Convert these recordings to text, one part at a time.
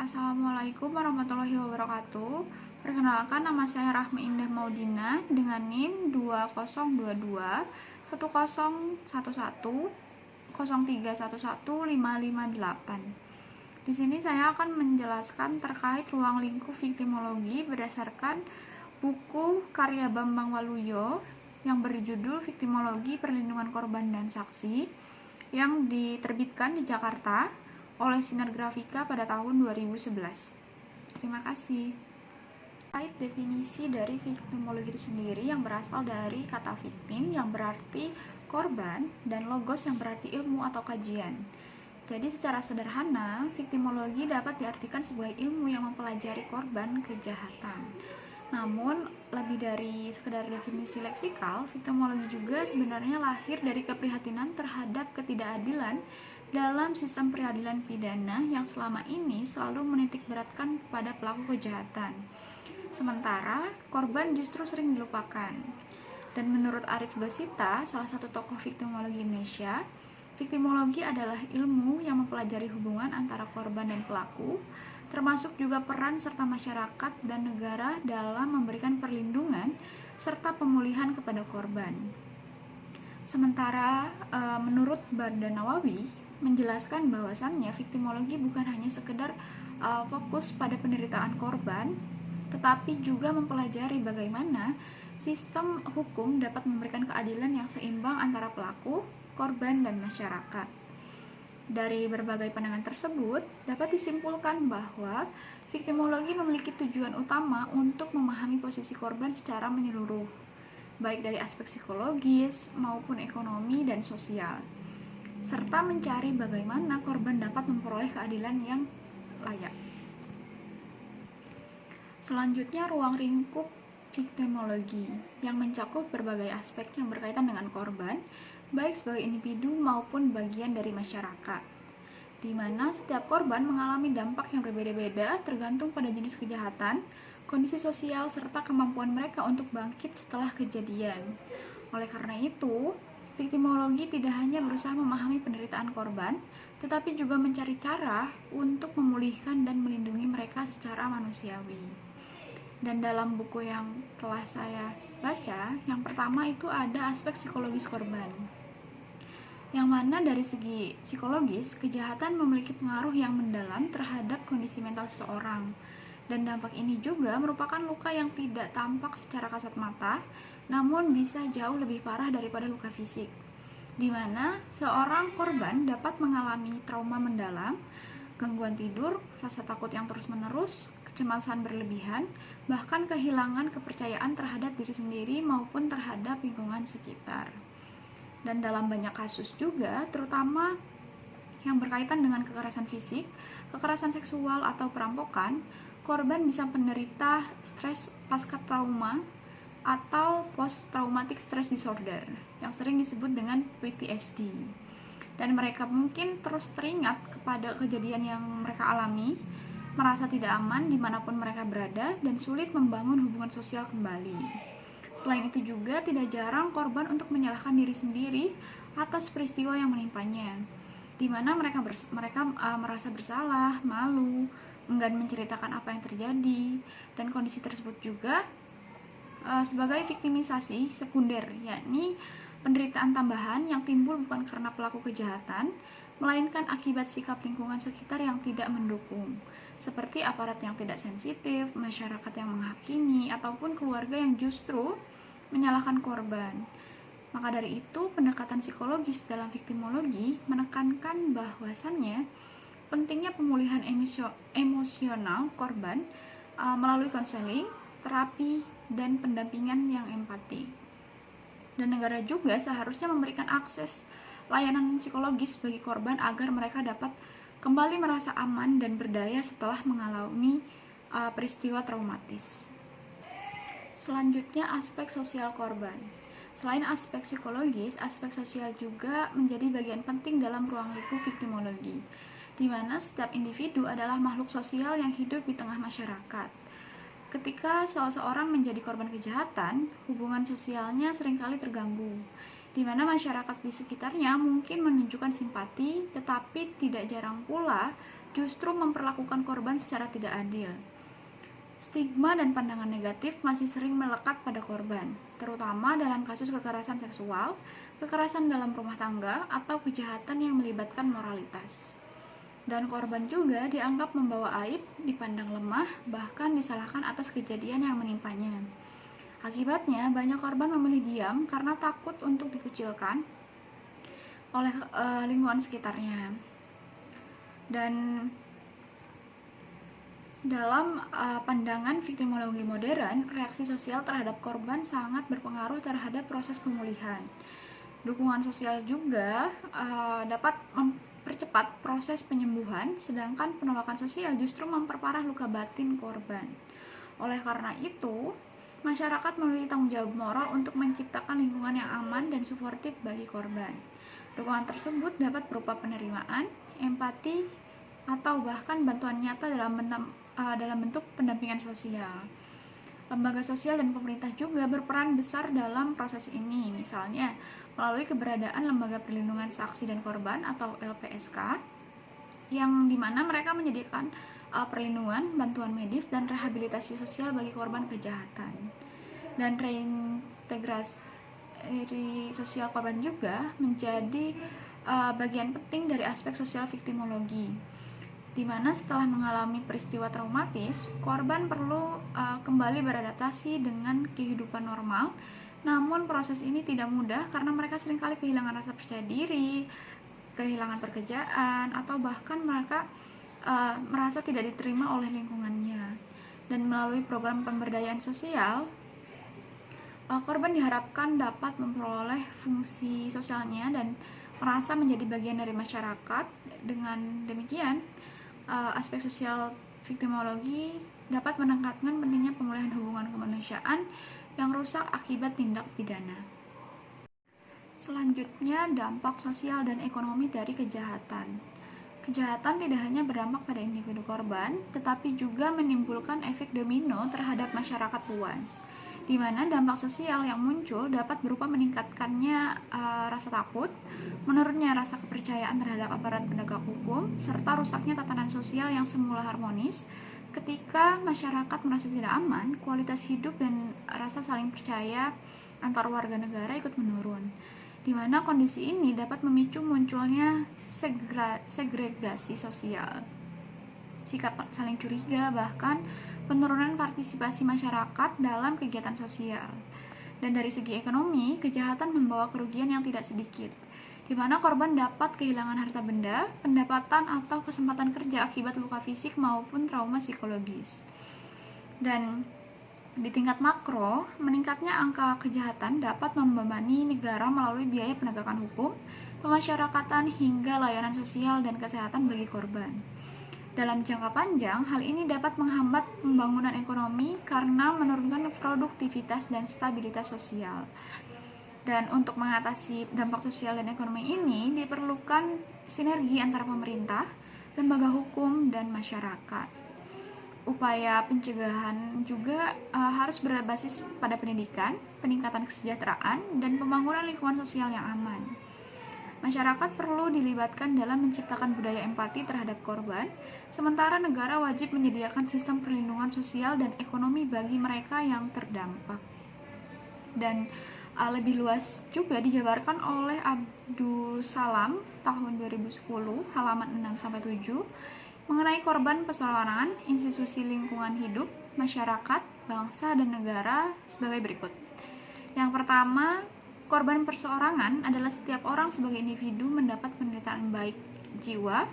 Assalamualaikum warahmatullahi wabarakatuh. Perkenalkan, nama saya Rahmi Indah Maudina dengan NIM 2022 1011 0311558. Di sini saya akan menjelaskan terkait ruang lingkup viktimologi berdasarkan buku karya Bambang Waluyo yang berjudul Viktimologi Perlindungan Korban dan Saksi yang diterbitkan di Jakarta oleh Sinar Grafika pada tahun 2011. Terima kasih. Terkait definisi dari viktimologi itu sendiri yang berasal dari kata victim yang berarti korban dan logos yang berarti ilmu atau kajian. Jadi secara sederhana, viktimologi dapat diartikan sebagai ilmu yang mempelajari korban kejahatan. Namun, lebih dari sekedar definisi leksikal, viktimologi juga sebenarnya lahir dari keprihatinan terhadap ketidakadilan dalam sistem peradilan pidana yang selama ini selalu menitikberatkan pada pelaku kejahatan. Sementara, korban justru sering dilupakan. Dan menurut Arif Gosita, salah satu tokoh viktimologi Indonesia, viktimologi adalah ilmu yang mempelajari hubungan antara korban dan pelaku, termasuk juga peran serta masyarakat dan negara dalam memberikan perlindungan serta pemulihan kepada korban. Sementara menurut Bardan Nawawi menjelaskan bahwasannya viktimologi bukan hanya sekedar fokus pada penderitaan korban, tetapi juga mempelajari bagaimana sistem hukum dapat memberikan keadilan yang seimbang antara pelaku, korban, dan masyarakat. Dari berbagai pandangan tersebut, dapat disimpulkan bahwa viktimologi memiliki tujuan utama untuk memahami posisi korban secara menyeluruh, baik dari aspek psikologis maupun ekonomi dan sosial, serta mencari bagaimana korban dapat memperoleh keadilan yang layak. Selanjutnya, ruang lingkup viktimologi yang mencakup berbagai aspek yang berkaitan dengan korban, baik sebagai individu maupun bagian dari masyarakat, di mana setiap korban mengalami dampak yang berbeda-beda tergantung pada jenis kejahatan, kondisi sosial, serta kemampuan mereka untuk bangkit setelah kejadian. Oleh karena itu, viktimologi tidak hanya berusaha memahami penderitaan korban, tetapi juga mencari cara untuk memulihkan dan melindungi mereka secara manusiawi. Dan dalam buku yang telah saya baca, yang pertama itu ada aspek psikologis korban, yang mana dari segi psikologis, kejahatan memiliki pengaruh yang mendalam terhadap kondisi mental seseorang. Dan dampak ini juga merupakan luka yang tidak tampak secara kasat mata, namun bisa jauh lebih parah daripada luka fisik, di mana seorang korban dapat mengalami trauma mendalam, gangguan tidur, rasa takut yang terus-menerus, kecemasan berlebihan, bahkan kehilangan kepercayaan terhadap diri sendiri maupun terhadap lingkungan sekitar. Dan dalam banyak kasus juga, terutama yang berkaitan dengan kekerasan fisik, kekerasan seksual, atau perampokan, korban bisa menderita stres pasca trauma atau post traumatic stress disorder yang sering disebut dengan PTSD. Dan mereka mungkin terus teringat kepada kejadian yang mereka alami, merasa tidak aman dimanapun mereka berada, dan sulit membangun hubungan sosial kembali. Selain itu juga tidak jarang korban untuk menyalahkan diri sendiri atas peristiwa yang menimpanya, di mana mereka merasa bersalah, malu, enggan menceritakan apa yang terjadi, dan kondisi tersebut juga sebagai viktimisasi sekunder, yakni penderitaan tambahan yang timbul bukan karena pelaku kejahatan, melainkan akibat sikap lingkungan sekitar yang tidak mendukung, seperti aparat yang tidak sensitif, masyarakat yang menghakimi, ataupun keluarga yang justru menyalahkan korban. Maka dari itu, pendekatan psikologis dalam viktimologi menekankan bahwasannya pentingnya pemulihan emosional korban melalui konseling, terapi, dan pendampingan yang empati. Dan negara juga seharusnya memberikan akses layanan psikologis bagi korban agar mereka dapat kembali merasa aman dan berdaya setelah mengalami peristiwa traumatis. Selanjutnya, aspek sosial korban. Selain aspek psikologis, aspek sosial juga menjadi bagian penting dalam ruang lingkup viktimologi, di mana setiap individu adalah makhluk sosial yang hidup di tengah masyarakat. Ketika seseorang menjadi korban kejahatan, hubungan sosialnya seringkali terganggu, di mana masyarakat di sekitarnya mungkin menunjukkan simpati, tetapi tidak jarang pula justru memperlakukan korban secara tidak adil. Stigma dan pandangan negatif masih sering melekat pada korban, terutama dalam kasus kekerasan seksual, kekerasan dalam rumah tangga, atau kejahatan yang melibatkan moralitas. Dan korban juga dianggap membawa aib, dipandang lemah, bahkan disalahkan atas kejadian yang menimpanya. Akibatnya, banyak korban memilih diam karena takut untuk dikucilkan oleh lingkungan sekitarnya. Dan dalam pandangan viktimologi modern, reaksi sosial terhadap korban sangat berpengaruh terhadap proses pemulihan. Dukungan sosial juga dapat mempercepat proses penyembuhan, sedangkan penolakan sosial justru memperparah luka batin korban. Oleh karena itu, masyarakat memiliki tanggung jawab moral untuk menciptakan lingkungan yang aman dan suportif bagi korban. Dukungan tersebut dapat berupa penerimaan, empati, atau bahkan bantuan nyata dalam bentuk pendampingan sosial. Lembaga sosial dan pemerintah juga berperan besar dalam proses ini, misalnya melalui keberadaan Lembaga Perlindungan Saksi dan Korban atau LPSK, yang dimana mereka menyediakan perlindungan, bantuan medis, dan rehabilitasi sosial bagi korban kejahatan. Dan reintegrasi sosial korban juga menjadi bagian penting dari aspek sosial viktimologi, di mana setelah mengalami peristiwa traumatis, korban perlu kembali beradaptasi dengan kehidupan normal. Namun proses ini tidak mudah karena mereka seringkali kehilangan rasa percaya diri, kehilangan pekerjaan, atau bahkan mereka merasa tidak diterima oleh lingkungannya. Dan melalui program pemberdayaan sosial, korban diharapkan dapat memperoleh fungsi sosialnya dan merasa menjadi bagian dari masyarakat. Dengan demikian, aspek sosial viktimologi dapat menekankan pentingnya pemulihan hubungan kemanusiaan yang rusak akibat tindak pidana. Selanjutnya, dampak sosial dan ekonomi dari kejahatan. Kejahatan tidak hanya berdampak pada individu korban, tetapi juga menimbulkan efek domino terhadap masyarakat luas, di mana dampak sosial yang muncul dapat berupa meningkatkannya rasa takut, menurunnya rasa kepercayaan terhadap aparat penegak hukum, serta rusaknya tatanan sosial yang semula harmonis. Ketika masyarakat merasa tidak aman, kualitas hidup dan rasa saling percaya antar warga negara ikut menurun, di mana kondisi ini dapat memicu munculnya segregasi sosial, sikap saling curiga, bahkan penurunan partisipasi masyarakat dalam kegiatan sosial. Dan dari segi ekonomi, kejahatan membawa kerugian yang tidak sedikit, di mana korban dapat kehilangan harta benda, pendapatan, atau kesempatan kerja akibat luka fisik maupun trauma psikologis. Dan di tingkat makro, meningkatnya angka kejahatan dapat membebani negara melalui biaya penegakan hukum, pemasyarakatan, hingga layanan sosial dan kesehatan bagi korban. Dalam jangka panjang, hal ini dapat menghambat pembangunan ekonomi karena menurunkan produktivitas dan stabilitas sosial. Dan untuk mengatasi dampak sosial dan ekonomi ini, diperlukan sinergi antara pemerintah, lembaga hukum, dan masyarakat. Upaya pencegahan juga harus berbasis pada pendidikan, peningkatan kesejahteraan, dan pembangunan lingkungan sosial yang aman. Masyarakat perlu dilibatkan dalam menciptakan budaya empati terhadap korban, sementara negara wajib menyediakan sistem perlindungan sosial dan ekonomi bagi mereka yang terdampak. Dan lebih luas juga dijabarkan oleh Abdus Salam tahun 2010, halaman 6-7, mengenai korban perseorangan, institusi lingkungan hidup, masyarakat, bangsa, dan negara sebagai berikut. Yang pertama, korban perseorangan adalah setiap orang sebagai individu mendapat penderitaan baik jiwa,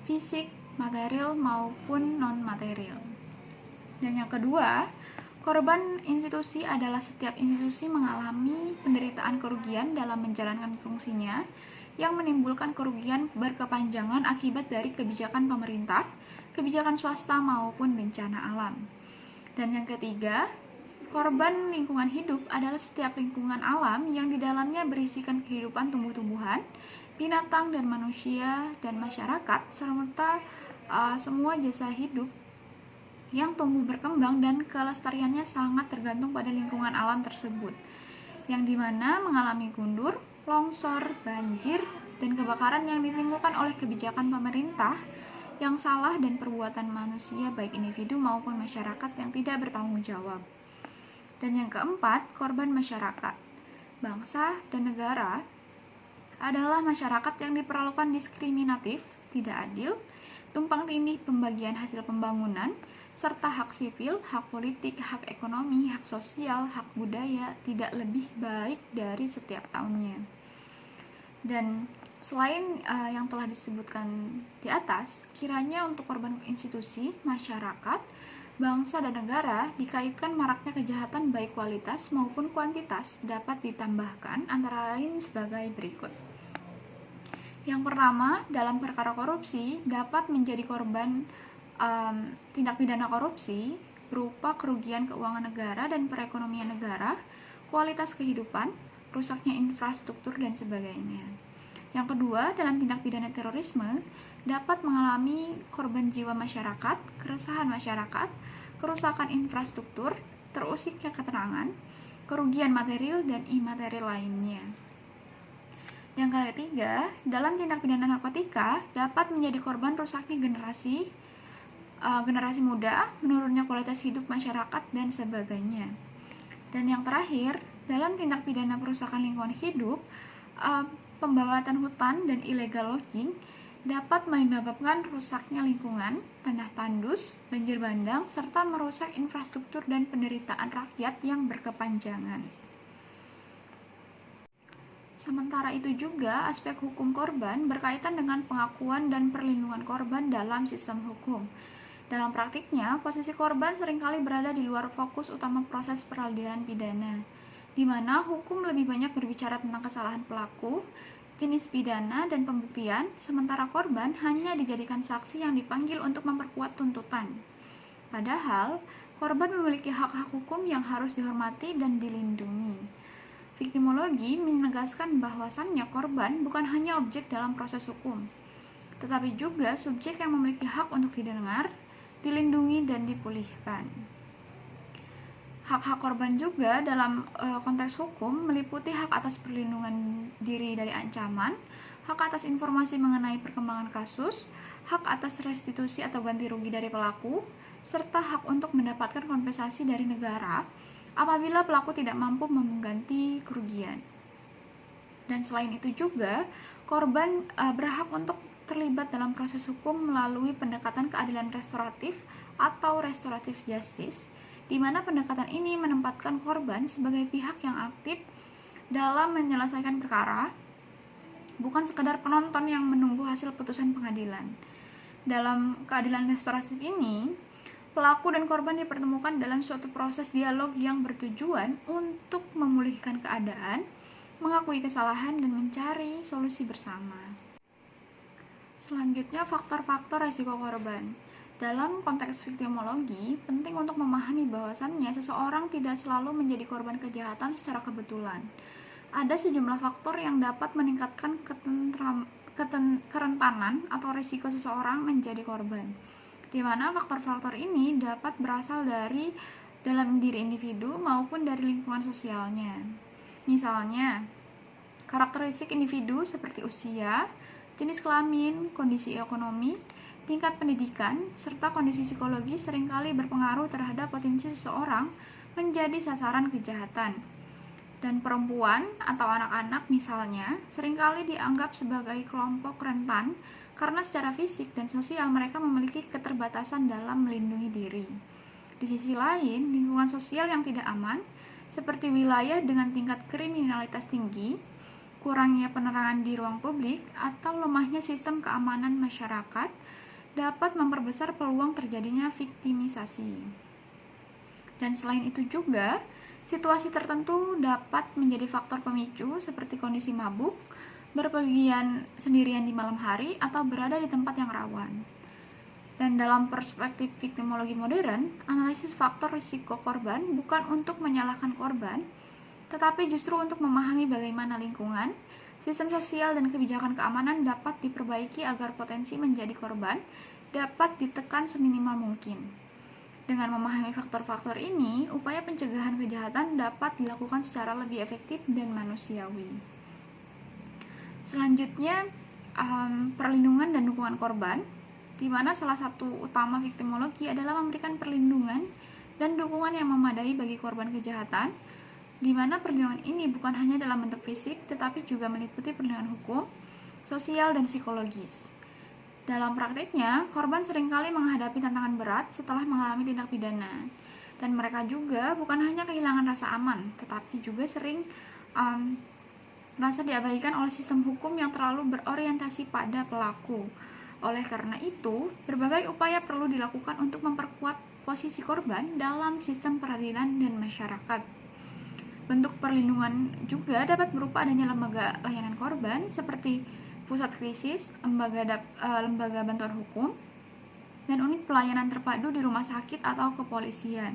fisik, material, maupun non-material. Dan yang kedua, korban institusi adalah setiap institusi mengalami penderitaan kerugian dalam menjalankan fungsinya, yang menimbulkan kerugian berkepanjangan akibat dari kebijakan pemerintah, kebijakan swasta, maupun bencana alam. Dan yang ketiga, korban lingkungan hidup adalah setiap lingkungan alam yang di dalamnya berisikan kehidupan tumbuh-tumbuhan, binatang dan manusia dan masyarakat, serta semua jasa hidup yang tumbuh berkembang dan kelestariannya sangat tergantung pada lingkungan alam tersebut, yang dimana mengalami gundur, longsor, banjir, dan kebakaran yang ditimbulkan oleh kebijakan pemerintah yang salah dan perbuatan manusia baik individu maupun masyarakat yang tidak bertanggung jawab. Dan yang keempat, korban masyarakat. Bangsa dan negara adalah masyarakat yang diperlakukan diskriminatif, tidak adil, tumpang tindih pembagian hasil pembangunan, serta hak sipil, hak politik, hak ekonomi, hak sosial, hak budaya tidak lebih baik dari setiap tahunnya. Dan selain yang telah disebutkan di atas, kiranya untuk korban institusi, masyarakat, bangsa dan negara dikaitkan maraknya kejahatan baik kualitas maupun kuantitas dapat ditambahkan antara lain sebagai berikut. Yang pertama, dalam perkara korupsi dapat menjadi korban tindak pidana korupsi berupa kerugian keuangan negara dan perekonomian negara, kualitas kehidupan, rusaknya infrastruktur, dan sebagainya. Yang kedua, dalam tindak pidana terorisme dapat mengalami korban jiwa masyarakat, keresahan masyarakat, kerusakan infrastruktur, terusiknya keterangan, kerugian material dan imaterial lainnya. Yang ketiga, dalam tindak pidana narkotika dapat menjadi korban rusaknya generasi muda, menurunnya kualitas hidup masyarakat, dan sebagainya. Dan yang terakhir, dalam tindak pidana perusakan lingkungan hidup, pembawaan hutan dan illegal logging dapat menyebabkan rusaknya lingkungan, tanah tandus, banjir bandang, serta merusak infrastruktur dan penderitaan rakyat yang berkepanjangan. Sementara itu juga, aspek hukum korban berkaitan dengan pengakuan dan perlindungan korban dalam sistem hukum. Dalam praktiknya, posisi korban seringkali berada di luar fokus utama proses peradilan pidana, di mana hukum lebih banyak berbicara tentang kesalahan pelaku, jenis pidana, dan pembuktian, sementara korban hanya dijadikan saksi yang dipanggil untuk memperkuat tuntutan. Padahal, korban memiliki hak-hak hukum yang harus dihormati dan dilindungi. Viktimologi menegaskan bahwasannya korban bukan hanya objek dalam proses hukum, tetapi juga subjek yang memiliki hak untuk didengar, dilindungi, dan dipulihkan. Hak-hak korban juga dalam konteks hukum meliputi hak atas perlindungan diri dari ancaman, hak atas informasi mengenai perkembangan kasus, hak atas restitusi atau ganti rugi dari pelaku, serta hak untuk mendapatkan kompensasi dari negara apabila pelaku tidak mampu mengganti kerugian. Dan selain itu juga, korban berhak untuk terlibat dalam proses hukum melalui pendekatan keadilan restoratif atau restoratif justice, di mana pendekatan ini menempatkan korban sebagai pihak yang aktif dalam menyelesaikan perkara, bukan sekedar penonton yang menunggu hasil putusan pengadilan. Dalam keadilan restoratif ini, pelaku dan korban dipertemukan dalam suatu proses dialog yang bertujuan untuk memulihkan keadaan, mengakui kesalahan, dan mencari solusi bersama. Selanjutnya, faktor-faktor risiko korban. Dalam konteks viktimologi, penting untuk memahami bahwasannya seseorang tidak selalu menjadi korban kejahatan secara kebetulan. Ada sejumlah faktor yang dapat meningkatkan kerentanan atau risiko seseorang menjadi korban, di mana faktor-faktor ini dapat berasal dari dalam diri individu maupun dari lingkungan sosialnya. Misalnya, karakteristik individu seperti usia, jenis kelamin, kondisi ekonomi, tingkat pendidikan, serta kondisi psikologi seringkali berpengaruh terhadap potensi seseorang menjadi sasaran kejahatan. Dan perempuan atau anak-anak misalnya seringkali dianggap sebagai kelompok rentan karena secara fisik dan sosial mereka memiliki keterbatasan dalam melindungi diri. Di sisi lain, lingkungan sosial yang tidak aman, seperti wilayah dengan tingkat kriminalitas tinggi, kurangnya penerangan di ruang publik, atau lemahnya sistem keamanan masyarakat, dapat memperbesar peluang terjadinya viktimisasi. Dan selain itu juga, situasi tertentu dapat menjadi faktor pemicu seperti kondisi mabuk, berpergian sendirian di malam hari, atau berada di tempat yang rawan. Dan dalam perspektif viktimologi modern, analisis faktor risiko korban bukan untuk menyalahkan korban, tetapi justru untuk memahami bagaimana lingkungan, sistem sosial, dan kebijakan keamanan dapat diperbaiki agar potensi menjadi korban dapat ditekan seminimal mungkin. Dengan memahami faktor-faktor ini, upaya pencegahan kejahatan dapat dilakukan secara lebih efektif dan manusiawi. Selanjutnya, perlindungan dan dukungan korban. di mana salah satu utama viktimologi adalah memberikan perlindungan dan dukungan yang memadai bagi korban kejahatan, di mana perlindungan ini bukan hanya dalam bentuk fisik, tetapi juga meliputi perlindungan hukum, sosial, dan psikologis. Dalam praktiknya, korban seringkali menghadapi tantangan berat setelah mengalami tindak pidana, dan mereka juga bukan hanya kehilangan rasa aman, tetapi juga sering merasa diabaikan oleh sistem hukum yang terlalu berorientasi pada pelaku. Oleh karena itu, berbagai upaya perlu dilakukan untuk memperkuat posisi korban dalam sistem peradilan dan masyarakat. Bentuk perlindungan juga dapat berupa adanya lembaga layanan korban seperti pusat krisis, lembaga bantuan hukum, dan unit pelayanan terpadu di rumah sakit atau kepolisian.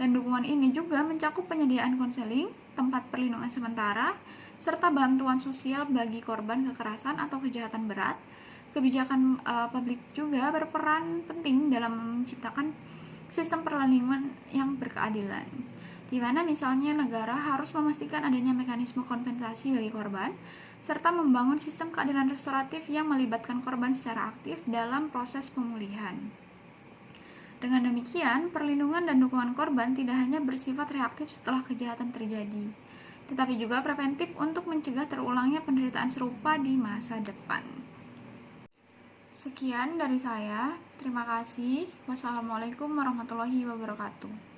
Dan dukungan ini juga mencakup penyediaan konseling, tempat perlindungan sementara, serta bantuan sosial bagi korban kekerasan atau kejahatan berat. Kebijakan publik juga berperan penting dalam menciptakan sistem perlindungan yang berkeadilan, di mana misalnya negara harus memastikan adanya mekanisme kompensasi bagi korban, serta membangun sistem keadilan restoratif yang melibatkan korban secara aktif dalam proses pemulihan. Dengan demikian, perlindungan dan dukungan korban tidak hanya bersifat reaktif setelah kejahatan terjadi, tetapi juga preventif untuk mencegah terulangnya penderitaan serupa di masa depan. Sekian dari saya, terima kasih. Wassalamualaikum warahmatullahi wabarakatuh.